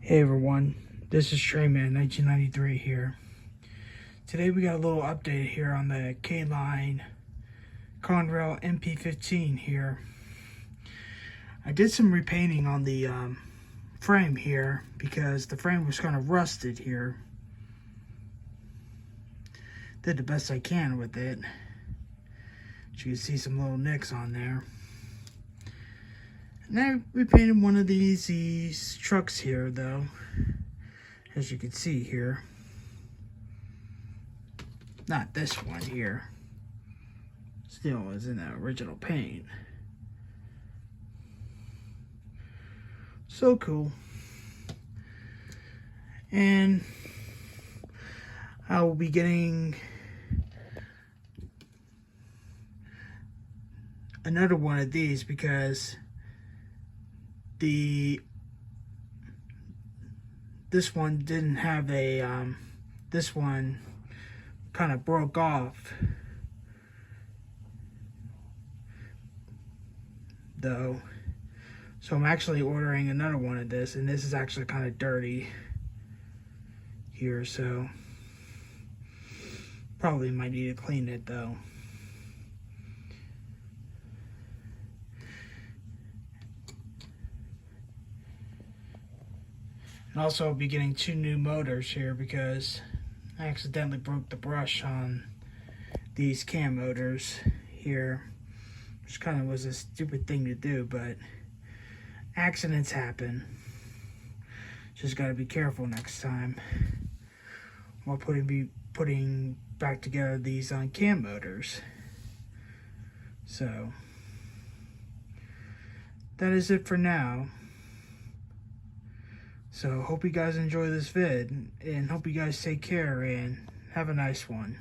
Hey everyone, this is Trayman 1993 here. Today we got a little update here on the K-Line Conrail mp15 here. I did some repainting on the frame here because the frame was kind of rusted here. Did the best I can with it. As you can see some little nicks on there. And I repainted one of these trucks here though, as you can see here. Not this one here. Still is in the original paint. So cool. And I will be getting another one of these because this one didn't have a this one kind of broke off though, so I'm actually ordering another one of this, and this is actually kind of dirty here, so probably might need to clean it though. And also I'll be getting 2 new motors here because I accidentally broke the brush on these cam motors here, which kind of was a stupid thing to do, but accidents happen. Just got to be careful next time while putting back together these on cam motors. So that is it for now. So hope you guys enjoy this vid, and hope you guys take care and have a nice one.